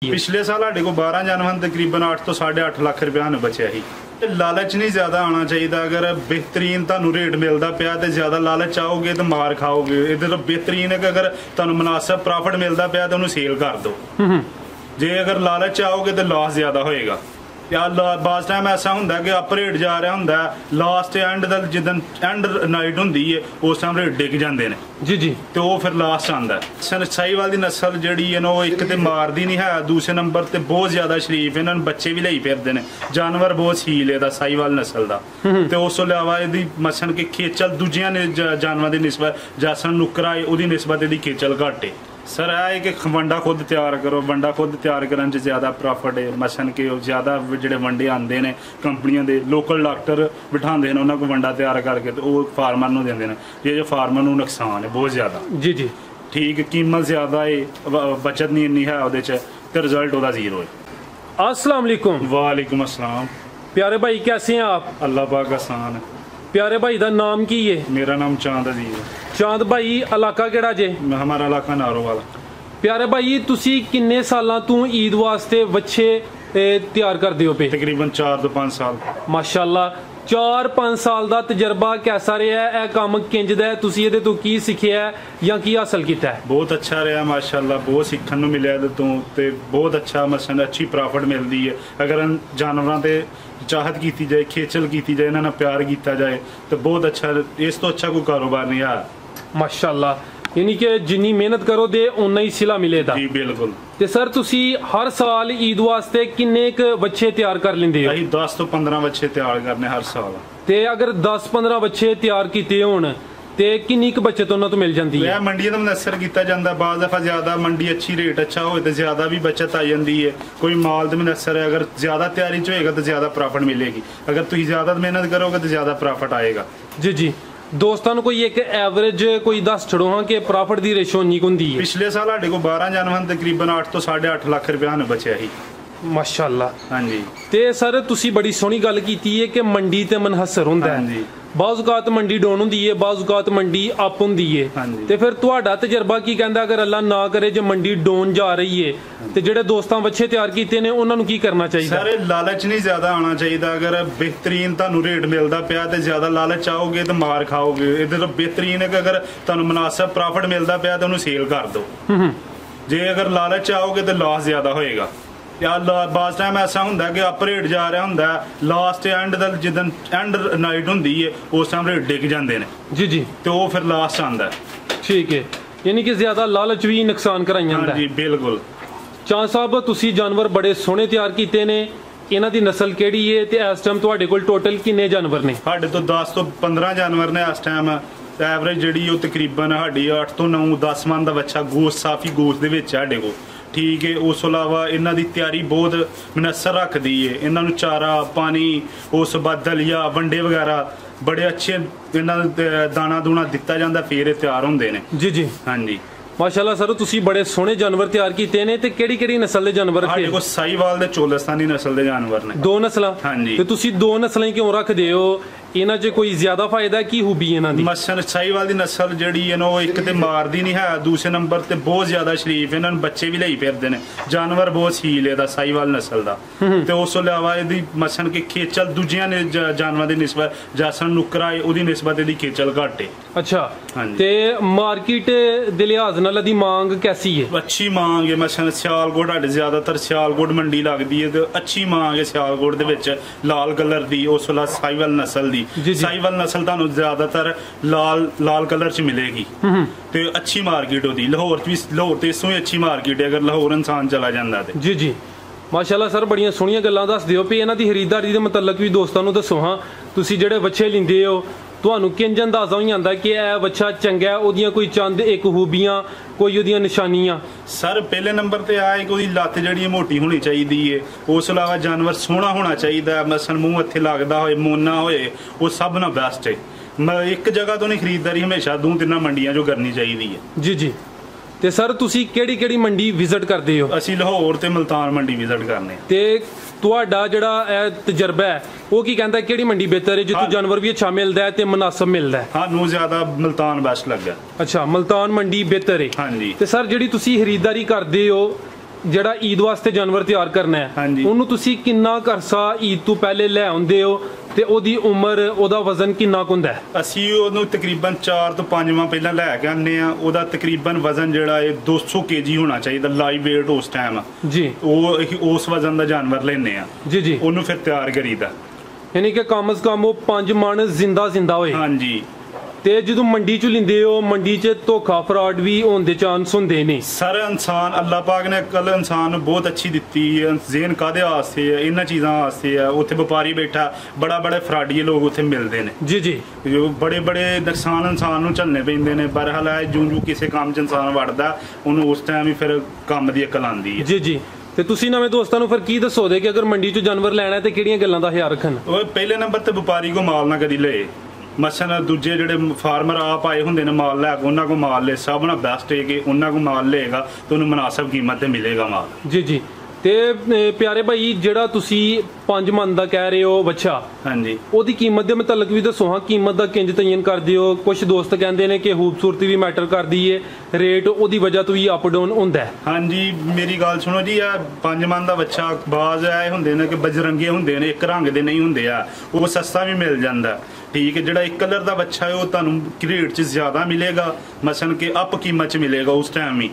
पिछले साल साढ़े को 12 जानवर तकरीबन 8 तो 8.5 लाख रुपया ने बचया ही। लालच नहीं ज्यादा आना चाहिए। अगर बेहतरीन तुहानू रेट मिलता पाया तो ज्यादा लालच आओगे तो मार खाओगे। इधर बेहतरीन है कि अगर तुहानू मुनासिब प्रॉफिट मिलता पाया तो उन्हें सेल कर दो। जे अगर लालच आओगे तो लॉस ज्यादा होएगा। यार बास टाइम ऐसा होंगे कि अप रेट जा रहा होंगे, last and Jidan and night होंगी है उस टाइम रेट डिग जाते हैं जी जी, तो वो फिर लास्ट आता है। साहीवाल की नस्ल जी है वो एक तो मारदी नहीं है, दूसरे नंबर ते बहुत ज्यादा शरीफ, इन्होंने बच्चे भी लाई फिरते हैं। जानवर बहुत सील है साहीवाल नस्ल का। तो उस अलावा यदि मसन कि खेचल दूजिया जानवर की निस्बत जैसा नुकरा है वो निस्बत यदि खेचल घट है। सर है कि वंडा खुद तैयार करो, वंडा खुद तैयार करने से ज्यादा प्रॉफिट है। मसन के ज्यादा जो वंडे आते हैं कंपनियों के, लोकल डॉक्टर बिठाते हैं उन्होंने को वंडा तैयार करके तो वो फार्मर को देते हैं। ये जो फार्मर को नुकसान है बहुत ज्यादा जी जी, ठीक कीमत ज्यादा है, बचत नहीं इन्नी है वो, तो रिजल्ट वो जीरो है। अस्सलाम वालेकुम। वालेकुम अस्सलाम। प्यारे भाई कैसे हैं आप? अल्लाह पाक आसान है। प्यारे भाई का नाम की है? मेरा नाम चांद अजीज है। चांद भाई इलाका केड़ा जे? हमारा इलाका नारोवाला। प्यारे भाई तुसी किन्ने सालां तू ईद वास्ते बच्चे तैयार करदे हो पे? तकरीबन 4 तो 5 साल। माशाल्लाह 4-5 साल दा तजर्बा कैसा रहा है? काम किंजदा है? तुसी इहदे तो की सिक्खिया है या की हासिल किया है? बहुत अच्छा रहा माशाल्लाह, बहुत सीखने को मिले तो बहुत अच्छा मसन अच्छी प्रॉफिट मिलती है। अगर जानवरों से चाहत की जाए, खेचल की जाए, इन्होंने प्यार किया जाए तो बहुत अच्छा, इस तो अच्छा कोई कारोबार नहीं है माशाल्लाह। यानी कि जिन्नी मेहनत करो दे उन्ना ही सिला मिलेगा जी। बिल्कुल। ते सर तुसी हर साल ईद वास्ते किन्ने क बच्चे तैयार कर लेंदे हो? 10 तो 15 बच्चे तैयार करने हर साल। ते अगर 10-15 बच्चे तैयार किए होन ते किन्नी क बचत उन्हां तो मिल जाती है? मंडी का मुनसर किया जाता है, बाज़ दफा ज्यादा मंडी अच्छी रेट अच्छा हो तो ज्यादा भी बचत आ जाती है। कोई माल तो मुनसर है, अगर ज्यादा तैयारी च होएगा तो ज्यादा प्रॉफिट मिलेगी। अगर तुम ज्यादा मेहनत करोगे तो ज्यादा प्रॉफिट आएगा जी जी। दोस्तों कोई एक एवरेज कोई दस छड़ो हाँ कि प्रॉफिट की रेशो इन्नी होंदी है? पिछले साल साढ़े को 12 जानवर तकरीबन 8 तो 8.5 लाख रुपया ने बचया ही। माशाल्लाह। हाँ जी। ते सर तुसी बड़ी सोहनी गल कीती है कि मंडी ते मनहसर हुंदा है। हाँ जी। बाज़ औकात मंडी डाउन हुंदी है, बाज़ औकात मंडी अप हुंदी है। हाँ जी। ते फिर तुहाडा तजर्बा की कहंदा अगर अल्लाह ना करे जे मंडी डाउन जा रही है ते जेड़े दोस्तां बच्चे तैयार कीते ने उन्हां नूं की करना चाहिए? सारे लालच नहीं ज्यादा आना चाहिए। अगर बेहतरीन तुहानू रेट मिलता पाया तो ज्यादा लालच आओगे तो मार खाओगे। इधर बेहतरीन है कि अगर तुहानू मुनासिब प्रॉफिट मिलता पाया तो उन्हें सेल कर दो। जे अगर लालच आओगे तो लॉस ज्यादा होएगा। यार बास टाइम ऐसा होंगे कि अप रेट जा रहा होंगे, last and Jidan and night होंगी है उस टाइम रेट डिग जाते हैं जी जी, तो वो फिर लास्ट आता है। ठीक है, यानी कि ज्यादा लालच भी नुकसान कराई जाता है जी। बिल्कुल। चांद साहब तुसी जानवर बड़े सोहने तैयार किए ने, इन्हां दी नस्ल केड़ी है ते इस टाइम तुहाडे कोल टोटल किन्ने जानवर ने? साडे तो 10 तो 15 जानवर ने इस टाइम। एवरेज जी तकरीबन साडी 8 तो 9-10 मन का बच्चा गोश्त साफी गोश्त दे विच साडे कोल, ठीक है। उस अलावा इन्हों की तैयारी बहुत मुनसर रखती है। इन्हों चारा पानी उस बाद दलिया वंडे वगैरह बड़े अच्छे इन्हों दाना दूना दिता जाता फिर तैयार होंगे ने जी जी। हाँ जी। माशाल्लाह सर तुसी बड़े सोहने जानवर तैयार किए ने ते केड़ी-केड़ी नस्ल दे जानवर रखे? साडे कोल साहीवाल ते चोलस्तानी नस्ल दे जानवर ने। 2 नस्लां? हाँ जी। ते तुसी 2 नस्लां क्यों रखदे हो? इन्हां च कोई ज्यादा फायदा की खूबी इन्हां दी? मसन साहीवाल की नस्ल जी है वो एक तो मारदी नहीं है, दूसरे नंबर ते बहुत ज्यादा शरीफ, इन्होंने बच्चे भी लाई फिरते हैं। जानवर बहुत सील है साहीवाल नस्ल का। तो उस अलावा यदि मसन कि खेचल दूजिया जानवर की निस्बत जैसा नुकरा है वो निस्बत यदि खेचल घट है। अच्छा। हाँ जी। ते मार्केट दे लिहाज नाल दी मांग कैसी है? अच्छी मांग है। मसन सियालकोट साडे ज्यादातर सियालकोट मंडी लगती है तो अच्छी मांग है सियालकोट दे विच लाल कलर दी। उस वाला साहीवाल नस्ल दी, साहीवाल नस्ल तुहानू ज्यादातर लाल कलर च मिलेगी। तो अच्छी मार्केट होती। लाहौर तो इसों ही अच्छी मार्केट है अगर लाहौर इंसान चला जाता है जी जी। माशाल्लाह सर बड़ियां सोहणियां गल्लां दसदे हो भी इन्हां दी खरीदारी दे मुतल्लक भी दोस्तां नूं दसो हाँ। तुसी जेड़े बच्चे लिंदे हो तुहानू किंज अंदाजा हो जांदा कि यह बच्चा चंगा है, ओदियां कोई चंद एक खूबियां कोई ओदियां निशानियां? सर पहले नंबर ते आए कि ओदी लत्त जिहड़ी मोटी होनी चाहिए है। उस अलावा जानवर सोहना होना चाहिए, मसन मूँह हत्थे लगदा होए, मोना होए, वो सब ना बेस्ट है। एक जगह तो नहीं खरीददारी हमेशा 2-3 मंडियां जो करनी चाहिए है जी जी। ते सर तुसी केड़ी-केड़ी मंडी विजिट करदे हो? असी लाहौर ते मुल्तान मंडी विजिट करने। ते तुहाडा जेड़ा तजर्बा है वो की कहंदा केड़ी मंडी बेहतर है जित्थों जानवर भी अच्छा मिलदा है ते मुनासिब मिलदा है? सानू ज्यादा मुल्तान बेस्ट लगा। अच्छा मुल्तान मंडी बेहतर है। हाँ जी। ते सर जेड़ी तुसी खरीदारी करदे हो ਜਿਹੜਾ ਈਦ ਵਾਸਤੇ ਜਾਨਵਰ ਤਿਆਰ ਕਰਨਾ ਹੈ ਹਾਂਜੀ। ਉਹਨੂੰ ਤੁਸੀਂ ਕਿੰਨਾ ਕਰਸਾ ਈਦ ਤੋਂ ਪਹਿਲੇ ਲੈ ਆਉਂਦੇ ਹੋ ਤੇ ਉਹਦੀ ਉਮਰ ਉਹਦਾ ਵਜ਼ਨ ਕਿੰਨਾ ਕੁ ਹੁੰਦਾ ਹੈ? ਅਸੀਂ ਉਹਨੂੰ ਤਕਰੀਬਨ 4 ਤੋਂ 5 ਮਾਹ ਪਹਿਲਾਂ ਲੈ ਕੇ ਆਉਂਦੇ ਆ। ਉਹਦਾ ਤਕਰੀਬਨ ਵਜ਼ਨ ਜਿਹੜਾ ਹੈ 200 kg ਹੋਣਾ ਚਾਹੀਦਾ, ਲਾਈਵ weight ਉਸ ਟਾਈਮ। ਜੀ, ਉਹ ਅਸੀਂ ਉਸ ਵਜ਼ਨ ਦਾ ਜਾਨਵਰ ਲੈਨੇ ਆ, ਜੀ ਜੀ। ਉਹਨੂੰ ਫਿਰ ਤਿਆਰ ਕਰੀਦਾ। ਯਾਨੀ ਕਿ ਕਮ ਸੇ ਕਮ ਉਹ 5 ਮਣ ਜ਼ਿੰਦਾ ਹੋਏ। ਹਾਂਜੀ। ਤੇ ਜਦੋਂ ਮੰਡੀ ਚ ਲਿੰਦੇ ਹੋ, ਮੰਡੀ ਚ ਧੋਖਾ ਫਰਾਡ ਵੀ ਹੋਣ ਦੇ ਚਾਂਸ ਹੁੰਦੇ ਨੇ। ਸਰ ਇਨਸਾਨ, ਅੱਲਾਹ ਪਾਕ ਨੇ ਅਕਲ ਇਨਸਾਨ ਨੂੰ ਬਹੁਤ ਅੱਛੀ ਦਿੱਤੀ ਹੈ। ਜ਼ੇਨ ਕਾਦੇ ਵਾਸਤੇ ਹੈ? ਇਹਨਾਂ ਚੀਜ਼ਾਂ ਵਾਸਤੇ ਹੈ। ਉੱਥੇ ਵਪਾਰੀ ਬੈਠਾ, ਬੜੇ ਫਰਾਡੀਏ ਲੋਕ ਉੱਥੇ ਮਿਲਦੇ ਨੇ ਜੀ ਜੀ। ਜੋ ਬੜੇ ਨੁਕਸਾਨ ਇਨਸਾਨ ਨੂੰ ਝੱਲਣੇ ਪੈਂਦੇ ਨੇ। ਬਹਰਹਾਲ ਹੈ ਜੂੰ ਕਿਸੇ ਕੰਮ 'ਚ ਇਨਸਾਨ ਵੜਦਾ, ਉਹਨੂੰ ਉਸ ਟਾਈਮ ਹੀ ਫਿਰ ਕੰਮ ਦੀ ਅਕਲ ਆਉਂਦੀ ਹੈ। ਜੀ ਜੀ। ਤੇ ਤੁਸੀਂ ਨਵੇਂ ਦੋਸਤਾਂ ਨੂੰ ਫਿਰ ਕੀ ਦੱਸੋਗੇ ਕਿ ਅਗਰ ਮੰਡੀ ਚੋਂ ਜਾਨਵਰ ਲੈਣਾ ਤੇ ਕਿਹੜੀਆਂ ਗੱਲਾਂ ਦਾ ਖਿਆਲ ਰੱਖਣ? ਉਹ ਪਹਿਲੇ ਨੰਬਰ ਤੇ ਵਪਾਰੀ ਕੋ ਮਾਲ ਨਾ ਕਦੀ ਲਏ। ਮਸਲਨ ਦੂਜੇ ਜਿਹੜੇ ਫਾਰਮਰ ਆਪ ਆਏ ਹੁੰਦੇ ਨੇ ਮਾਲ ਲੈ ਕੇ, ਉਹਨਾਂ ਕੋ ਮਾਲ ਲੈ। ਸਭ ਨਾਲ ਬੈਸਟ ਹੈ ਕਿ ਉਹਨਾਂ ਕੋ ਮਾਲ ਲਏਗਾ ਤੇ ਉਹਨੂੰ ਮੁਨਾਸਬ ਕੀਮਤ ਤੇ ਮਿਲੇਗਾ ਮਾਲ। ਜੀ ਜੀ। ਤੇ ਪਿਆਰੇ ਭਾਈ, ਜਿਹੜਾ ਤੁਸੀਂ 5 ਮਣ ਦਾ ਕਹਿ ਰਹੇ ਹੋ ਬੱਚਾ, ਹਾਂਜੀ, ਉਹਦੀ ਕੀਮਤ ਦੇ ਮੁਤਲਕ ਵੀ ਦੱਸੋ ਹਾਂ। ਕੀਮਤ ਦਾ ਕਿੰਜ ਤਯੀਨ ਕਰਦੇ ਹੋ? ਕੁਝ ਦੋਸਤ ਕਹਿੰਦੇ ਨੇ ਕਿ ਖੂਬਸੂਰਤੀ ਵੀ ਮੈਟਰ ਕਰਦੀ ਏ, ਰੇਟ ਉਹਦੀ ਵਜ੍ਹਾ ਤੋਂ ਵੀ ਅਪ ਡਾਊਨ ਹੁੰਦਾ ਹੈ। ਹਾਂਜੀ, ਮੇਰੀ ਗੱਲ ਸੁਣੋ ਜੀ। ਆ 5 ਮਣ ਦਾ ਬੱਚਾ ਬਾਜ਼ ਆਏ ਹੁੰਦੇ ਨੇ ਕਿ ਬਜਰੰਗੇ ਹੁੰਦੇ ਨੇ, ਇੱਕ ਰੰਗ ਦੇ ਨਹੀਂ ਹੁੰਦੇ ਆ। ਉਹ ਸਸਤਾ ਵੀ ਮਿਲ ਜਾਂਦਾ। ਠੀਕ ਹੈ, ਜਿਹੜਾ ਇੱਕ ਕਲਰ ਦਾ ਬੱਚਾ ਹੈ ਉਹ ਤੁਹਾਨੂੰ ਰੇਟ 'ਚ ਜ਼ਿਆਦਾ ਮਿਲੇਗਾ, ਮਸਲਨ ਕਿ ਅਪ ਕੀਮਤ 'ਚ ਮਿਲੇਗਾ ਉਸ ਟਾਈਮ ਹੀ।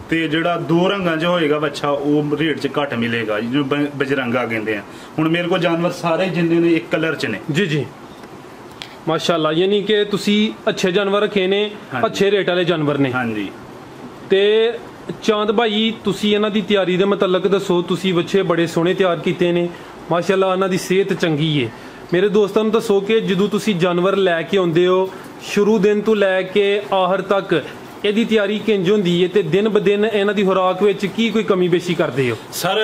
ਤੇ ਜਿਹੜਾ 2 ਰੰਗਾਂ 'ਚ ਹੋਏਗਾ ਬੱਚਾ, ਉਹ ਰੇਟ 'ਚ ਘੱਟ ਮਿਲੇਗਾ, ਜਿਹਨੂੰ ਬਜਰੰਗਾ ਕਹਿੰਦੇ ਆ। ਹੁਣ ਮੇਰੇ ਕੋਲ ਜਾਨਵਰ ਸਾਰੇ ਜਿੰਨੇ ਨੇ ਇੱਕ ਕਲਰ 'ਚ ਨੇ। ਜੀ ਜੀ, ਮਾਸ਼ਾਅੱਲਾ। ਯਾਨੀ ਕਿ ਤੁਸੀਂ ਅੱਛੇ ਜਾਨਵਰ ਰੱਖੇ ਨੇ, ਅੱਛੇ ਰੇਟ ਵਾਲੇ ਜਾਨਵਰ ਨੇ। ਹਾਂਜੀ। ਤੇ ਚਾਂਦ ਭਾਈ, ਤੁਸੀਂ ਇਹਨਾਂ ਦੀ ਤਿਆਰੀ ਦੇ ਮੁਤਲਕ ਦੱਸੋ। ਤੁਸੀਂ ਬੱਚੇ ਬੜੇ ਸੋਹਣੇ ਤਿਆਰ ਕੀਤੇ ਨੇ, ਮਾਸ਼ਾਅੱਲਾ। ਇਹਨਾਂ ਦੀ ਸਿਹਤ ਚੰਗੀ ਏ। ਮੇਰੇ ਦੋਸਤਾਂ ਨੂੰ ਦੱਸੋ ਕਿ ਜਦੋਂ ਤੁਸੀਂ ਜਾਨਵਰ ਲੈ ਕੇ ਆਉਂਦੇ ਹੋ, ਸ਼ੁਰੂ ਦਿਨ ਤੋਂ ਲੈ ਕੇ ਆਖਰ ਤੱਕ ਇਹਦੀ ਤਿਆਰੀ ਕਿੰਜ ਹੁੰਦੀ ਹੈ ਤੇ ਦਿਨ ਬ ਦਿਨ ਇਹਨਾਂ ਦੀ ਖੁਰਾਕ ਵਿੱਚ ਕੀ ਕੋਈ ਕਮੀ ਬੇਸ਼ੀ ਕਰਦੇ ਹੋ? ਸਰ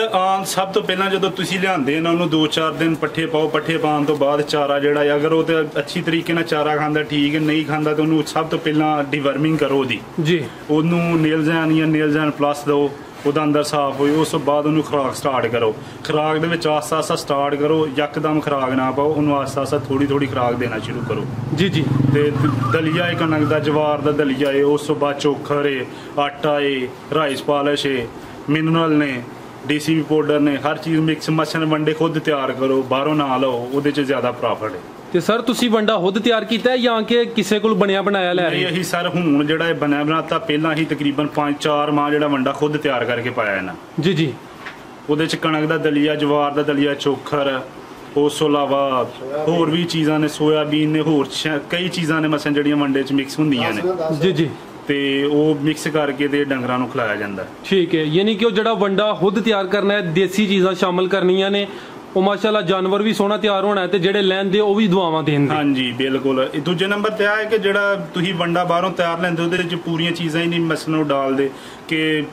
ਸਭ ਤੋਂ ਪਹਿਲਾਂ ਜਦੋਂ ਤੁਸੀਂ ਲਿਆਂਦੇ ਇਹਨਾਂ ਨੂੰ 2-4 ਦਿਨ ਪੱਠੇ ਪਾਓ। ਪੱਠੇ ਪਾਉਣ ਤੋਂ ਬਾਅਦ ਚਾਰਾ ਜਿਹੜਾ ਹੈ, ਅਗਰ ਉਹ ਤੇ ਅੱਛੀ ਤਰੀਕੇ ਨਾਲ ਚਾਰਾ ਖਾਂਦਾ ਠੀਕ ਹੈ, ਨਹੀਂ ਖਾਂਦਾ ਤਾਂ ਉਹਨੂੰ ਸਭ ਤੋਂ ਪਹਿਲਾਂ ਡੀਵਰਮਿੰਗ ਕਰੋ ਉਹਦੀ। ਜੀ। ਉਹਨੂੰ ਨੇਲਜ਼ੈਨ ਪਲੱਸ ਦਿਓ, ਉਹਦਾ ਅੰਦਰ ਸਾਫ਼ ਹੋਏ। ਉਸ ਤੋਂ ਬਾਅਦ ਉਹਨੂੰ ਖੁਰਾਕ ਸਟਾਰਟ ਕਰੋ। ਖੁਰਾਕ ਦੇ ਵਿੱਚ ਆਸਤਾ ਸਟਾਰਟ ਕਰੋ, ਯਕਦਮ ਖੁਰਾਕ ਨਾ ਪਾਓ। ਉਹਨੂੰ ਆਸਤਾ ਥੋੜੀ ਖੁਰਾਕ ਦੇਣਾ ਸ਼ੁਰੂ ਕਰੋ। ਜੀ ਜੀ। ਤੇ ਦਲੀਆ ਹੈ, ਕਣਕ ਦਾ, ਜਵਾਰ ਦਾ ਦਲੀਆ ਹੈ। ਉਸ ਤੋਂ ਬਾਅਦ ਚੋਖਰ ਹੈ, ਆਟਾ ਹੈ, ਰਾਈਸ ਪਾਲਿਸ਼ ਹੈ, ਮਿਨਰਲ ਨੇ, DCP ਪਾਊਡਰ ਨੇ, ਹਰ ਚੀਜ਼ ਮਿਕਸ। ਮੱਛਰ ਵੰਡੇ ਖੁਦ ਤਿਆਰ ਕਰੋ, ਬਾਹਰੋਂ ਨਾ ਲਓ, ਉਹਦੇ 'ਚ ਜ਼ਿਆਦਾ ਪ੍ਰੋਫਿਟ ਹੈ। ਤੇ ਸਰ ਤੁਸੀਂ ਵੰਡਾ ਖੁਦ ਤਿਆਰ ਕੀਤਾ ਜਾਂ ਕਿ ਕਿਸੇ ਕੋਲ ਬਣਿਆ ਬਣਾਇਆ ਲੈ ਰਹੇ? ਇਹੀ ਸਰ, ਹੁਣ ਜਿਹੜਾ ਇਹ ਬਣਿਆ ਬਣਾਤਾ, ਪਹਿਲਾਂ ਹੀ ਤਕਰੀਬਨ 5-4 ਮਾਹ ਜਿਹੜਾ ਵੰਡਾ ਖੁਦ ਤਿਆਰ ਕਰਕੇ ਪਾਇਆ ਇਹਨਾਂ। ਜੀ ਜੀ। ਉਹਦੇ 'ਚ ਕਣਕ ਦਾ ਦਲੀਆ, ਜਵਾਰ ਦਾ ਦਲੀਆ, ਚੋਖਰ, ਉਸ ਤੋਂ ਇਲਾਵਾ ਹੋਰ ਵੀ ਚੀਜ਼ਾਂ ਨੇ, ਸੋਇਆਬੀਨ ਨੇ, ਹੋਰ ਕਈ ਚੀਜ਼ਾਂ ਨੇ ਮਸਲ ਜਿਹੜੀਆਂ ਵੰਡੇ 'ਚ ਮਿਕਸ ਹੁੰਦੀਆਂ ਨੇ। ਜੀ ਜੀ। ਤੇ ਉਹ ਮਿਕਸ ਕਰਕੇ ਤੇ ਡੰਗਰਾਂ ਨੂੰ ਖਿਲਾਇਆ ਜਾਂਦਾ। ਠੀਕ ਹੈ, ਯਾਨੀ ਕਿ ਉਹ ਜਿਹੜਾ ਵੰਡਾ ਖੁਦ ਤਿਆਰ ਕਰਨਾ ਹੈ, ਦੇਸੀ ਚੀਜ਼ਾਂ ਸ਼ਾਮਲ ਕਰਨੀਆਂ ਨੇ, ਉਹ ਮਾਸ਼ਾਅੱਲਾ ਜਾਨਵਰ ਵੀ ਸੋਹਣਾ ਤਿਆਰ ਹੋਣਾ ਹੈ ਤੇ ਜਿਹੜੇ ਲੈਂਦੇ ਉਹ ਵੀ ਦੁਆਵਾਂ ਦੇਣਗੇ। ਹਾਂਜੀ ਬਿਲਕੁਲ। ਦੂਜੇ ਨੰਬਰ ਤੇ ਆ ਹੈ ਕਿ ਜਿਹੜਾ ਤੁਸੀਂ ਵੰਡਾ ਬਾਹਰੋਂ ਤਿਆਰ ਲੈਂਦੇ ਉਹਦੇ ਵਿੱਚ ਪੂਰੀਆਂ ਚੀਜ਼ਾਂ ਹੀ ਨਹੀਂ ਮਸਲ ਨੂੰ ਡਾਲਦੇ, ਕਿ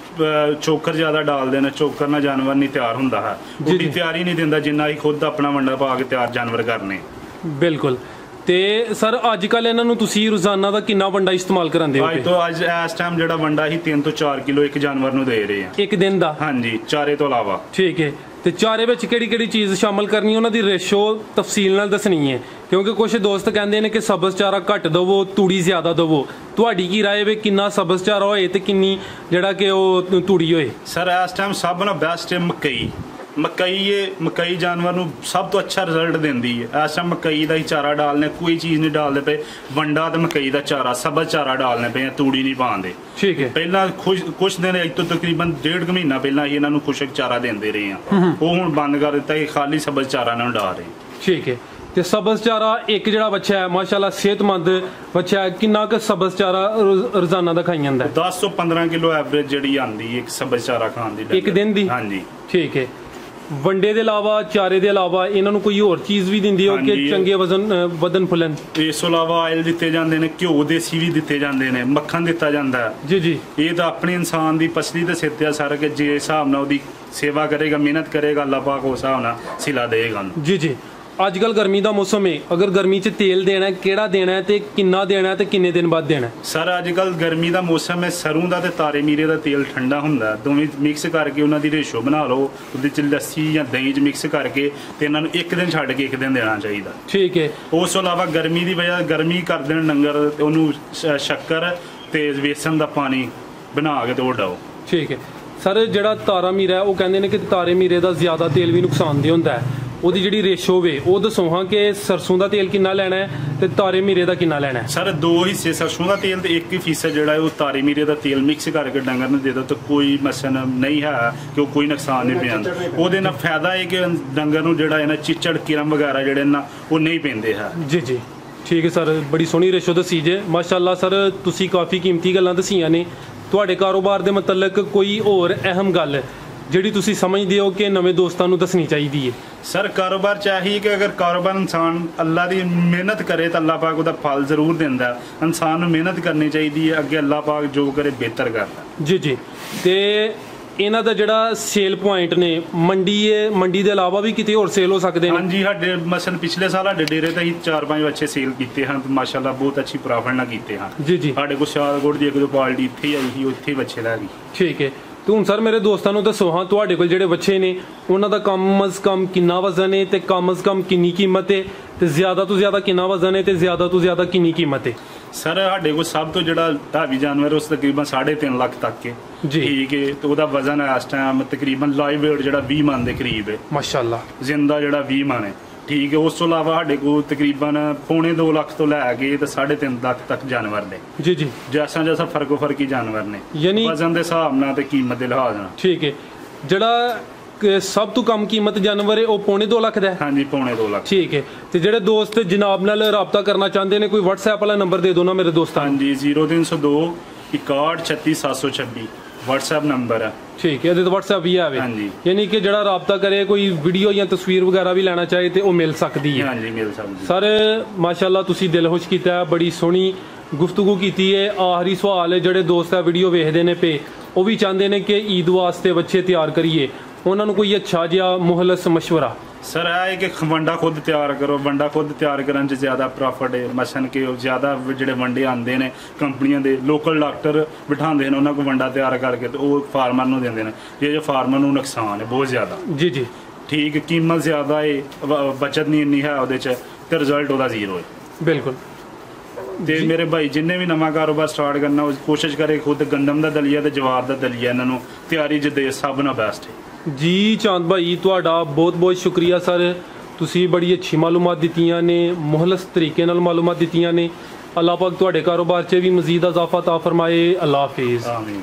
ਚੋਕਰ ਜ਼ਿਆਦਾ ਡਾਲਦੇ ਨੇ। ਚੋਕਰ ਨਾਲ ਜਾਨਵਰ ਨਹੀਂ ਤਿਆਰ ਹੁੰਦਾ ਹੈ, ਉਹਦੀ ਤਿਆਰੀ ਨਹੀਂ ਦਿੰਦਾ ਜਿੰਨਾ ਹੀ ਖੁਦ ਆਪਣਾ ਵੰਡਾ ਪਾ ਕੇ ਤਿਆਰ ਜਾਨਵਰ ਕਰਨੇ। ਬਿਲਕੁਲ। ਤੇ ਸਰ ਅੱਜ ਕੱਲ ਇਹਨਾਂ ਨੂੰ ਤੁਸੀਂ ਰੋਜ਼ਾਨਾ ਦਾ ਕਿੰਨਾ ਵੰਡਾ ਇਸਤੇਮਾਲ ਕਰਾਉਂਦੇ ਹੋ? ਅੱਜ ਇਸ ਟਾਈਮ ਜਿਹੜਾ ਵੰਡਾ ਹੀ 3 ਤੋਂ 4 ਕਿਲੋ ਇੱਕ ਜਾਨਵਰ ਨੂੰ ਦੇ ਰਹੇ ਆ ਇੱਕ ਦਿਨ ਦਾ। ਹਾਂਜੀ, ਚਾਰੇ ਤੋਂ ਇਲਾਵਾ। ਠੀਕ ਹੈ। ਤੇ ਚਾਰੇ ਵਿੱਚ ਕਿਹੜੀ ਚੀਜ਼ ਸ਼ਾਮਲ ਕਰਨੀ, ਉਹਨਾਂ ਦੀ ਰੇਸ਼ੋ ਤਫਸੀਲ ਨਾਲ ਦੱਸਣੀ ਹੈ, ਕਿਉਂਕਿ ਕੁਝ ਦੋਸਤ ਕਹਿੰਦੇ ਨੇ ਕਿ ਸਬਜ਼ ਚਾਰਾ ਘੱਟ ਦਵੋ, ਤੂੜੀ ਜ਼ਿਆਦਾ ਦਵੋ। ਤੁਹਾਡੀ ਕੀ ਰਾਏ ਵੇ, ਕਿੰਨਾ ਸਬਜ਼ ਚਾਰਾ ਹੋਏ ਤੇ ਕਿੰਨੀ ਜਿਹੜਾ ਕਿ ਉਹ ਤੂੜੀ ਹੋਏ? ਸਰ ਇਸ ਟਾਈਮ ਸਭ ਨਾਲੋਂ ਬੈਸਟ ਹੈ ਮਕਈ। ਮਕਈ ਜਾਨਵਰ ਨੂੰ ਸਭ ਤੋਂ ਅੱਛਾ ਰਿਜ਼ਲਟ ਦਿੰਦੀ ਹੈ। ਇਸ ਟਾਈਮ ਮਕਈ ਦਾ ਹੀ ਚਾਰਾ ਡਾਲਨੇ, ਕੋਈ ਚੀਜ਼ ਨਹੀਂ ਡਾਲਦੇ ਪਏ। ਵੰਡਾ ਤੇ ਮਕਈ ਦਾ ਚਾਰਾ, ਸਬਜ਼ ਚਾਰਾ ਡਾਲਨੇ ਪਏ, ਤੂੜੀ ਨਹੀਂ ਪਾਉਂਦੇ। ਠੀਕ ਹੈ। ਪਹਿਲਾਂ ਕੁਛ ਦਿਨ ਇੱਕ ਤੋਂ ਤਕਰੀਬਨ 1.5 ਮਹੀਨਾ ਪਹਿਲਾਂ ਹੀ ਇਹਨਾਂ ਨੂੰ ਖੁਸ਼ਕ ਚਾਰਾ ਦਿੰਦੇ ਰਹੇ ਆ, ਉਹ ਹੁਣ ਬੰਦ ਕਰ ਦਿੱਤਾ ਕਿ ਖਾਲੀ ਸਬਜ਼ ਚਾਰਾ ਨਾਲ ਡਾਲ ਰਹੇ। ਠੀਕ ਹੈ। ਤੇ ਸਬਜ਼ ਚਾਰਾ ਇੱਕ ਜਿਹੜਾ ਬੱਚਾ ਹੈ ਮਾਸ਼ਾਅੱਲਾ ਸਿਹਤਮੰਦ ਬੱਚਾ ਹੈ, ਕਿੰਨਾ ਕੁ ਸਬਜ਼ ਚਾਰਾ ਰੋਜ਼ਾਨਾ ਦਾ ਖਾਈ ਜਾਂਦਾ? 10 ਤੋਂ 15 ਕਿਲੋ ਐਵਰੇਜ ਜਿਹੜੀ ਆਉਂਦੀ ਹੈ ਇੱਕ ਸਬਜ਼ ਚਾਰਾ ਖਾਣ ਦੀ ਇੱਕ ਦਿਨ ਦੀ। ਹਾਂਜੀ। ਠੀਕ ਹੈ। ਵੰਡੇ ਦੇ ਇਲਾਵਾ, ਚਾਰੇ ਦੇ ਇਲਾਵਾ ਇਹਨਾਂ ਨੂੰ ਕੋਈ ਹੋਰ ਚੀਜ਼ ਵੀ ਦਿੰਦੀ ਹੋ ਕਿ ਚੰਗੇ ਵਧਨ ਫੁੱਲਣ? ਇਸ ਤੋਂ ਇਲਾਵਾ ਆਇਲ ਦਿੱਤੇ ਜਾਂਦੇ ਨੇ, ਘਿਓ ਦੇਸੀ ਵੀ ਦਿੱਤੇ ਜਾਂਦੇ ਨੇ, ਮੱਖਣ ਦਿੱਤਾ ਜਾਂਦਾ ਹੈ। ਜੀ ਜੀ। ਇਹ ਤਾਂ ਆਪਣੇ ਇਨਸਾਨ ਦੀ ਪਸਲੀ ਤੇ ਸਿਰ ਤੇ ਸਾਰਾ ਕਿ ਜੇ ਹਿਸਾਬ ਨਾਲ ਉਹਦੀ ਸੇਵਾ ਕਰੇਗਾ, ਮਿਹਨਤ ਕਰੇਗਾ, ਅੱਲਾਹ ਪਾਕ ਉਸ ਹਿਸਾਬ ਨਾਲ ਸਿਲਾ ਦੇਗਾ। ਜੀ ਜੀ। ਅੱਜ ਕੱਲ ਗਰਮੀ ਦਾ ਮੌਸਮ ਹੈ, ਅਗਰ ਗਰਮੀ 'ਚ ਤੇਲ ਦੇਣਾ, ਕਿਹੜਾ ਦੇਣਾ ਤੇ ਕਿੰਨਾ ਦੇਣਾ ਤੇ ਕਿੰਨੇ ਦਿਨ ਬਾਅਦ ਦੇਣਾ? ਸਰ ਅੱਜ ਕੱਲ ਗਰਮੀ ਦਾ ਮੌਸਮ ਹੈ, ਸਰੋਂ ਦਾ ਤੇ ਤਾਰੇ ਮੀਰੇ ਦਾ ਤੇਲ ਠੰਡਾ ਹੁੰਦਾ, ਦੋਵੇਂ ਮਿਕਸ ਕਰਕੇ ਉਹਨਾਂ ਦੀ ਰੇਸ਼ੋ ਬਣਾ ਲਓ, ਉਹਦੇ 'ਚ ਲੱਸੀ ਜਾਂ ਦਹੀਂ 'ਚ ਮਿਕਸ ਕਰਕੇ ਤੇ ਇਹਨਾਂ ਨੂੰ ਇੱਕ ਦਿਨ ਛੱਡ ਕੇ ਇੱਕ ਦਿਨ ਦੇਣਾ ਚਾਹੀਦਾ। ਠੀਕ ਹੈ। ਉਸ ਤੋਂ ਇਲਾਵਾ ਗਰਮੀ ਦੀ ਵਜ੍ਹਾ ਗਰਮੀ ਕਰ ਦੇਣ ਡੰਗਰ, ਉਹਨੂੰ ਸ਼ੱਕਰ ਤੇ ਵੇਸਣ ਦਾ ਪਾਣੀ ਬਣਾ ਕੇ ਤੇ ਉਹ ਡਾਓ। ਠੀਕ ਹੈ। ਸਰ ਜਿਹੜਾ ਤਾਰਾ ਮੀਰਾ ਉਹ ਕਹਿੰਦੇ ਨੇ ਕਿ ਤਾਰੇ ਮੀਰੇ ਦਾ ਜ਼ਿਆਦਾ ਤੇਲ ਵੀ ਨੁਕਸਾਨਦੇਹ ਹੁੰਦਾ ਹੈ, ਉਹਦੀ ਜਿਹੜੀ ਰੇਸ਼ੋ ਵੇ ਉਹ ਦੱਸੋ ਹਾਂ ਕਿ ਸਰਸੋਂ ਦਾ ਤੇਲ ਕਿੰਨਾ ਲੈਣਾ ਹੈ ਤੇ ਤਾਰੇ ਮੀਰੇ ਦਾ ਕਿੰਨਾ ਲੈਣਾ ਹੈ? ਸਰ 2 ਹਿੱਸੇ ਸਰਸੋਂ ਦਾ ਤੇਲ ਤੇ 1% ਜਿਹੜਾ ਹੈ ਉਹ ਤਾਰੇ ਮੀਰੇ ਦਾ ਤੇਲ ਮਿਕਸ ਕਰਕੇ ਡੰਗਰ ਨੂੰ ਦੇ ਦਿਓ ਤਾਂ ਕੋਈ ਮਸਨ ਨਹੀਂ ਹੈ ਕਿ ਉਹ ਕੋਈ ਨੁਕਸਾਨ ਨਹੀਂ ਪਿਆਂਦਾ। ਉਹਦੇ ਨਾਲ ਫਾਇਦਾ ਹੈ ਕਿ ਡੰਗਰ ਨੂੰ ਜਿਹੜਾ ਹੈ ਨਾ ਚਿੱਚੜ ਕਿਰਮ ਵਗੈਰਾ ਜਿਹੜੇ ਨਾ ਉਹ ਨਹੀਂ ਪੈਂਦੇ ਹੈ। ਜੀ ਜੀ ਠੀਕ ਹੈ ਸਰ, ਬੜੀ ਸੋਹਣੀ ਰੇਸ਼ੋ ਦੱਸੀ ਜੇ ਮਾਸ਼ਾਅੱਲਾ ਸਰ, ਤੁਸੀਂ ਕਾਫੀ ਕੀਮਤੀ ਗੱਲਾਂ ਦਸੀਆਂ ਨੇ। ਤੁਹਾਡੇ ਕਾਰੋਬਾਰ ਦੇ ਮੁਤਲਕ ਕੋਈ ਹੋਰ ਅਹਿਮ ਗੱਲ ਜਿਹੜੀ ਤੁਸੀਂ ਸਮਝਦੇ ਹੋ ਕਿ ਨਵੇਂ ਦੋਸਤਾਂ ਨੂੰ ਦੱਸਣੀ ਚਾਹੀਦੀ ਹੈ? ਸਰ ਕਾਰੋਬਾਰ ਚਾਹੀਏ ਕਿ ਅਗਰ ਕਾਰੋਬਾਰ ਇਨਸਾਨ ਅੱਲਾ ਦੀ ਮਿਹਨਤ ਕਰੇ ਤਾਂ ਅੱਲਾ ਪਾਕ ਉਹਦਾ ਫਲ ਜ਼ਰੂਰ ਦਿੰਦਾ। ਇਨਸਾਨ ਨੂੰ ਮਿਹਨਤ ਕਰਨੀ ਚਾਹੀਦੀ ਹੈ, ਅੱਗੇ ਅੱਲਾ ਪਾਕ ਜੋ ਕਰੇ ਬਿਹਤਰ ਕਰਦਾ। ਜੀ ਜੀ ਤੇ ਇਹਨਾਂ ਦਾ ਜਿਹੜਾ ਸੇਲ ਪੁਆਇੰਟ ਨੇ ਮੰਡੀ ਦੇ ਇਲਾਵਾ ਵੀ ਕਿਤੇ ਹੋਰ ਸੇਲ ਹੋ ਸਕਦੇ ਨੇ? ਹਾਂਜੀ, ਸਾਡੇ ਮਸਲ ਪਿਛਲੇ ਸਾਲ ਸਾਡੇ ਡੇਰੇ ਤੇ ਹੀ 4-5 ਬੱਚੇ ਸੇਲ ਕੀਤੇ ਹਨ ਤੇ ਮਾਸ਼ਾਅੱਲਾ ਬਹੁਤ ਅੱਛੀ ਪ੍ਰੋਫਿਟ ਨਾਲ ਕੀਤੇ ਹਨ। ਜੀ ਜੀ ਸਾਡੇ ਕੋਲ ਸ਼ਾਹਕੋਟ ਦੀ ਇੱਕ ਦੋ ਪਾਰਟੀ ਇੱਥੇ ਹੀ ਆਈ ਸੀ, ਉੱਥੇ ਹੀ ਬੱਚੇ ਲੈ ਗਈ। ਠੀਕ ਹੈ, ਤੇ ਹੁਣ ਸਰ ਮੇਰੇ ਦੋਸਤਾਂ ਨੂੰ ਦੱਸੋ ਹਾਂ ਤੁਹਾਡੇ ਕੋਲ ਜਿਹੜੇ ਬੱਚੇ ਨੇ ਉਹਨਾਂ ਦਾ ਕਮ ਅਜ਼ ਕਮ ਕਿੰਨਾ ਵਜ਼ਨ ਹੈ ਤੇ ਕਮ ਅਜ਼ ਕਮ ਕਿੰਨੀ ਕੀਮਤ ਹੈ ਤੇ ਜ਼ਿਆਦਾ ਤੋਂ ਜ਼ਿਆਦਾ ਕਿੰਨਾ ਵਜ਼ਨ ਹੈ ਤੇ ਜ਼ਿਆਦਾ ਤੋਂ ਜ਼ਿਆਦਾ ਕਿੰਨੀ ਕੀਮਤ ਹੈ? ਸਰ ਸਾਡੇ ਕੋਲ ਸਭ ਤੋਂ ਜਿਹੜਾ ਢਾਬੀ ਜਾਨਵਰ ਉਸ ਤਕਰੀਬਨ 3.5 ਲੱਖ ਤੱਕ ਹੈ। ਜੀ ਠੀਕ ਹੈ, ਤੇ ਉਹਦਾ ਵਜ਼ਨ ਹੈ ਇਸ ਟਾਈਮ ਤਕਰੀਬਨ ਲਾਈਵ ਵੇਟ ਜਿਹੜਾ 20 ਮਣ ਦੇ ਕਰੀਬ ਹੈ। ਮਾਸ਼ਾਅੱਲਾ ਜ਼ਿੰਦਾ ਜਿਹੜਾ 20 ਮਣ ਹੈ। ਠੀਕ ਹੈ, ਉਸ ਤੋਂ ਇਲਾਵਾ ਸਾਡੇ ਕੋਲ ਤਕਰੀਬਨ 2.25 ਲੱਖ ਤੋਂ ਲੈ ਕੇ ਤੇ 3.5 ਲੱਖ ਤੱਕ ਜਾਨਵਰ ਨੇ। ਜੀ ਜੀ ਜੈਸਾ ਫਰਕੀ ਜਾਨਵਰ ਨੇ, ਯਾਨੀ ਵਜ਼ਨ ਦੇ ਹਿਸਾਬ ਨਾਲ ਤੇ ਕੀਮਤ ਦੇ ਲਿਹਾਜ਼ ਨਾਲ। ਠੀਕ ਹੈ, ਜਿਹੜਾ ਸਭ ਤੋਂ ਕਮ ਕੀਮਤ ਜਾਨਵਰ ਹੈ ਉਹ 2.25 ਲੱਖ ਦਾ ਹੈ? ਹਾਂਜੀ 2.25 ਲੱਖ। ਠੀਕ ਹੈ, ਤੇ ਜਿਹੜੇ ਦੋਸਤ ਜਨਾਬ ਨਾਲ ਰਾਬਤਾ ਕਰਨਾ ਚਾਹੁੰਦੇ ਨੇ ਕੋਈ WhatsApp ਵਾਲਾ ਨੰਬਰ ਦੇ ਦਿਓ ਨਾ ਮੇਰੇ ਦੋਸਤਾਂ ਨੂੰ। ਹਾਂਜੀ 0302 61 36 726 WhatsApp ਨੰਬਰ ਹੈ। ਠੀਕ ਹੈ, ਇਹਦੇ ਤੇ WhatsApp ਵੀ ਆਵੇ? ਹਾਂਜੀ। ਯਾਨੀ ਕਿ ਜਿਹੜਾ ਰਾਬਤਾ ਕਰੇ ਕੋਈ ਵੀਡੀਓ ਜਾਂ ਤਸਵੀਰ ਵਗੈਰਾ ਵੀ ਲੈਣਾ ਚਾਹੇ ਤੇ ਉਹ ਮਿਲ ਸਕਦੀ ਹੈ? ਹਾਂਜੀ ਮਿਲ ਸਕਦੀ। ਸਰ ਮਾਸ਼ਾਅੱਲਾ ਤੁਸੀਂ ਦਿਲ ਖੁਸ਼ ਕੀਤਾ, ਬੜੀ ਸੋਹਣੀ ਗੁਫ਼ਤਗੂ ਕੀਤੀ ਹੈ। ਆਖਰੀ ਸਵਾਲ ਹੈ, ਜਿਹੜੇ ਦੋਸਤ ਆ ਵੀਡੀਓ ਵੇਖਦੇ ਨੇ ਪਏ ਉਹ ਵੀ ਚਾਹੁੰਦੇ ਨੇ ਕਿ ਈਦ ਵਾਸਤੇ ਬੱਚੇ ਤਿਆਰ ਕਰੀਏ, ਉਹਨਾਂ ਨੂੰ ਕੋਈ ਅੱਛਾ ਜਿਹਾ ਮੁਹਲਸ ਮਸ਼ਵਰਾ? ਸਰ ਇਹ ਹੈ ਕਿ ਵੰਡਾ ਖੁਦ ਤਿਆਰ ਕਰੋ। ਵੰਡਾ ਖੁਦ ਤਿਆਰ ਕਰਨ 'ਚ ਜ਼ਿਆਦਾ ਪ੍ਰੋਫਿਟ ਹੈ। ਮਸਨ ਕਿ ਉਹ ਜ਼ਿਆਦਾ ਜਿਹੜੇ ਵੰਡੇ ਆਉਂਦੇ ਨੇ ਕੰਪਨੀਆਂ ਦੇ, ਲੋਕਲ ਡਾਕਟਰ ਬਿਠਾਉਂਦੇ ਨੇ ਉਹਨਾਂ ਕੋਲ ਵੰਡਾ ਤਿਆਰ ਕਰਕੇ ਤੇ ਉਹ ਫਾਰਮਰ ਨੂੰ ਦਿੰਦੇ ਨੇ। ਜੇ ਫਾਰਮਰ ਨੂੰ ਨੁਕਸਾਨ ਹੈ ਬਹੁਤ ਜ਼ਿਆਦਾ। ਜੀ ਜੀ ਠੀਕ, ਕੀਮਤ ਜ਼ਿਆਦਾ ਹੈ, ਬਚਤ ਨਹੀਂ ਇੰਨੀ ਹੈ ਉਹਦੇ 'ਚ ਤੇ ਰਿਜ਼ਲਟ ਉਹਦਾ ਜ਼ੀਰੋ ਹੈ। ਬਿਲਕੁਲ। ਤੇ ਮੇਰੇ ਭਾਈ ਜਿੰਨੇ ਵੀ ਨਵਾਂ ਕਾਰੋਬਾਰ ਸਟਾਰਟ ਕਰਨਾ ਉਹ ਕੋਸ਼ਿਸ਼ ਕਰੇ ਖੁਦ ਗੰਦਮ ਦਾ ਦਲੀਆ ਤੇ ਜਵਾਰ ਦਾ ਦਲੀਆ ਇਹਨਾਂ ਨੂੰ ਤਿਆਰੀ 'ਚ ਦੇ, ਸਭ ਨਾਲ ਬੈਸਟ ਹੈ। ਜੀ ਚਾਂਦ ਭਾਈ ਤੁਹਾਡਾ ਬਹੁਤ ਬਹੁਤ ਸ਼ੁਕਰੀਆ ਸਰ, ਤੁਸੀਂ ਬੜੀ ਅੱਛੀ ਮਾਲੂਮਾਤ ਦਿੱਤੀਆਂ ਨੇ, ਮੁਹਲਸ ਤਰੀਕੇ ਨਾਲ ਮਾਲੂਮਾਤ ਦਿੱਤੀਆਂ ਨੇ। ਅੱਲਾਹ ਪਾਕ ਤੁਹਾਡੇ ਕਾਰੋਬਾਰ 'ਚ ਵੀ ਮਜ਼ੀਦ ਇਜ਼ਾਫਾ ਤਾ ਫਰਮਾਏ। ਅੱਲਾਹ ਹਾਫਿਜ਼। ਆਮੀਨ।